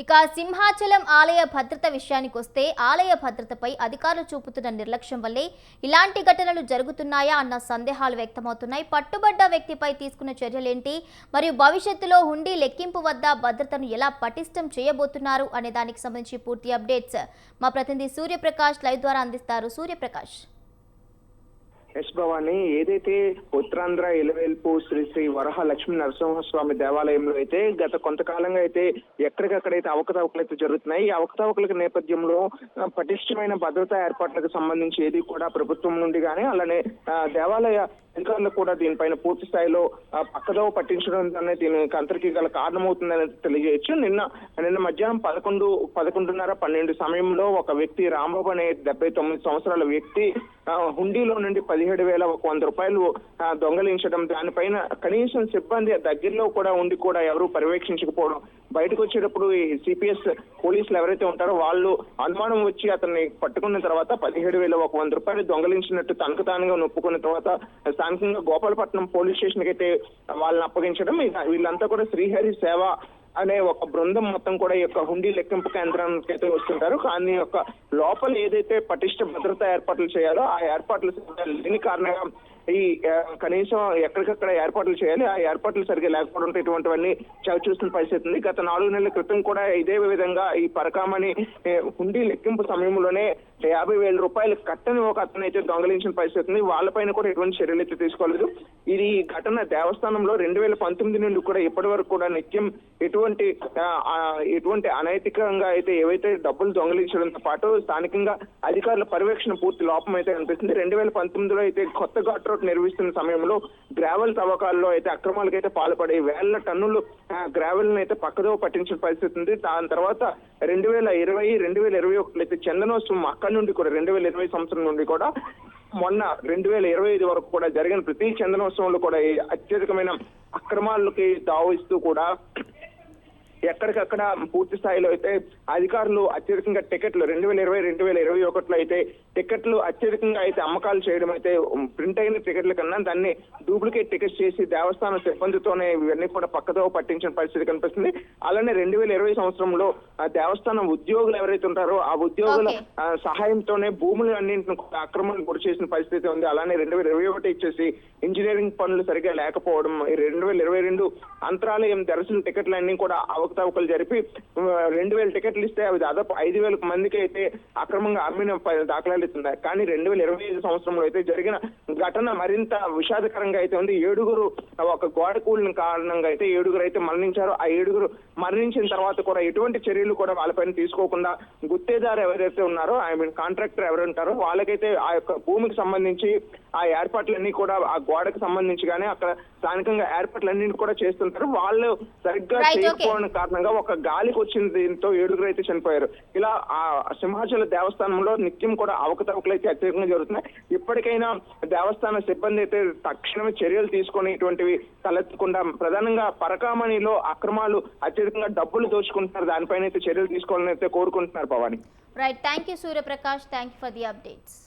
ఇక సింహాచలం ఆలయ భద్రత విషయానికి వస్తే ఆలయ భద్రతపై అధికారులు చూపుతున్న నిర్లక్ష్యం వల్లే ఇలాంటి ఘటనలు జరుగుతున్నాయా అన్న సందేహాలు వ్యక్తమవుతున్నాయి. పట్టుబడ్డ వ్యక్తిపై తీసుకున్న చర్యలేంటి, మరియు భవిష్యత్తులో హుండీ లెక్కింపు వద్ద భద్రతను ఎలా పటిష్టం చేయబోతున్నారు అనే దానికి సంబంధించి పూర్తి అప్డేట్స్ మా ప్రతినిధి సూర్యప్రకాష్ లైవ్ ద్వారా అందిస్తారు. సూర్యప్రకాష్. ఎస్ భవాని, ఏదైతే ఉత్తరాంధ్ర ఇలవేల్పు శ్రీ శ్రీ వరహ లక్ష్మీ నరసింహస్వామి దేవాలయంలో అయితే గత కొంతకాలంగా అయితే ఎక్కడికక్కడైతే అవకతవకలు అయితే జరుగుతున్నాయి. ఈ అవకతవకల నేపథ్యంలో పటిష్టమైన భద్రతా ఏర్పాట్లకు సంబంధించి ఏది కూడా ప్రభుత్వం నుండి కానీ అలానే దేవాలయ అధికారులు కూడా దీనిపైన పూర్తి స్థాయిలో పక్కదోవ పట్టించడం అనేది దీనికి అందరికీ గల కారణమవుతుందని తెలియజేయచ్చు. నిన్న మధ్యాహ్నం 11:30 సమయంలో ఒక వ్యక్తి రాంబాబు అనే 79 సంవత్సరాల వ్యక్తి హుండీలో నుండి 17,100 రూపాయలు దొంగలించడం, దానిపైన కనీసం సిబ్బంది దగ్గరలో కూడా ఉండి కూడా ఎవరు పర్యవేక్షించకపోవడం, బయటకు వచ్చేటప్పుడు ఈ సిపిఎస్ పోలీసులు ఎవరైతే ఉంటారో వాళ్ళు అనుమానం వచ్చి అతన్ని పట్టుకున్న తర్వాత 17,100 రూపాయలు దొంగలించినట్టు తనకు తానుగా ఒప్పుకున్న తర్వాత స్థానికంగా గోపాలపట్నం పోలీస్ స్టేషన్ కి అయితే వాళ్ళని అప్పగించడం. వీళ్ళంతా కూడా శ్రీహరి సేవ అనే ఒక బృందం మొత్తం కూడా ఈ యొక్క హుండీ లెక్కింపు కేంద్రానికి అయితే వస్తుంటారు. కానీ యొక్క లోపల ఏదైతే పటిష్ట భద్రతా ఏర్పాట్లు చేయాలో ఆ ఏర్పాట్లు లేని కారణంగా ఈ కనీసం ఎక్కడికక్కడ ఏర్పాట్లు చేయాలి, ఆ ఏర్పాట్లు సరిగ్గా లేకపోవడంతో ఇటువంటివన్నీ చవి చూస్తున్న పరిస్థితి ఉంది. గత 4 నెలల క్రితం కూడా ఇదే విధంగా ఈ పరకామణి హుండీ లెక్కింపు సమయంలోనే 50,000 రూపాయలు కట్టని ఒక అతను అయితే దొంగలించిన పరిస్థితి ఉంది. వాళ్ళపైన కూడా ఎటువంటి చర్యలు అయితే తీసుకోలేదు. ఇది ఘటన దేవస్థానంలో 2019 నుండి కూడా ఇప్పటి వరకు కూడా నిత్యం ఎటువంటి అనైతికంగా అయితే ఏవైతే డబ్బులు దొంగలించడంతో పాటు స్థానికంగా అధికారుల పర్యవేక్షణ పూర్తి లోపం అయితే కనిపిస్తుంది. 2019లో అయితే కొత్త ఘాట్ రోడ్ నిర్వహిస్తున్న సమయంలో గ్రావెల్ తవ్వకాల్లో అయితే అక్రమాలకైతే పాల్పడి వేల టన్నులు గ్రావెల్ అయితే పక్కదో పట్టించిన పరిస్థితి ఉంది. దాని తర్వాత 2020, 2021 అయితే చందనోత్సవం అక్కడి నుండి కూడా 2020 సంవత్సరం నుండి కూడా మొన్న 2025 వరకు కూడా జరిగిన ప్రతి చందనోత్సవంలో కూడా అత్యధికమైన అక్రమాలకి దావిస్తూ కూడా ఎక్కడికక్కడ పూర్తి స్థాయిలో అయితే అధికారులు అత్యధికంగా టికెట్లు 2020, 2021లో అయితే టికెట్లు అత్యధికంగా అయితే అమ్మకాలు చేయడం అయితే ప్రింట్ అయిన టికెట్ల కన్నా దాన్ని డూప్లికేట్ టికెట్స్ చేసి దేవస్థానం సిబ్బందితోనే ఇవన్నీ కూడా పక్కదో పట్టించిన పరిస్థితి కనిపిస్తుంది. అలానే 2020 సంవత్సరంలో దేవస్థానం ఉద్యోగులు ఎవరైతే ఉంటారో ఆ ఉద్యోగుల సహాయంతోనే భూములు అన్నింటిని అక్రమాలకు గురి చేసిన పరిస్థితి ఉంది. అలానే 2021 ఇచ్చేసి ఇంజనీరింగ్ పనులు సరిగ్గా లేకపోవడం, 2022 అంతరాలయం దర్శన టికెట్లన్నీ కూడా అవకతవకలు జరిపి 2,000 టికెట్లు ఇస్తే అవి దాదాపు 5,000 మందికి అయితే అక్రమంగా అమ్మిన దాఖలాలు ఇస్తున్నాయి. కానీ 2025 సంవత్సరంలో అయితే జరిగిన ఘటన మరింత విషాదకరంగా అయితే ఉంది. 7 ఒక గోడ కూలిన కారణంగా అయితే 7 అయితే మరణించారు. ఆ 7 మరణించిన తర్వాత కూడా ఎటువంటి చర్యలు కూడా వాళ్ళపైన తీసుకోకుండా గుత్తేదారు ఎవరైతే ఉన్నారో కాంట్రాక్టర్ ఎవరు ఉంటారో వాళ్ళకైతే ఆ యొక్క భూమికి సంబంధించి ఆ ఏర్పాట్లన్నీ కూడా ఆ గోడకు సంబంధించి కానీ అక్కడ స్థానికంగా ఏర్పాట్లన్నీ కూడా చేస్తుంటారు. వాళ్ళు సరిగ్గా చేయకపోవడం కారణంగా ఒక గాలికి వచ్చిన దీంతో 7 అయితే చనిపోయారు. ఇలా ఆ సింహాచల దేవస్థానంలో నిత్యం కూడా అవకతవకలు అయితే అత్యధికంగా జరుగుతున్నాయి. ఇప్పటికైనా దేవస్థాన సిబ్బంది అయితే తక్షణమే చర్యలు తీసుకొని ఇటువంటివి తలెత్తకుండా ప్రధానంగా పరకామణిలో అక్రమాలు అత్యధికంగా డబ్బులు దోచుకుంటున్నారు, దానిపైన అయితే చర్యలు తీసుకోవాలని అయితే కోరుకుంటున్నారు. Bhavani. Right, thank you Suryaprakash, thank you for the updates.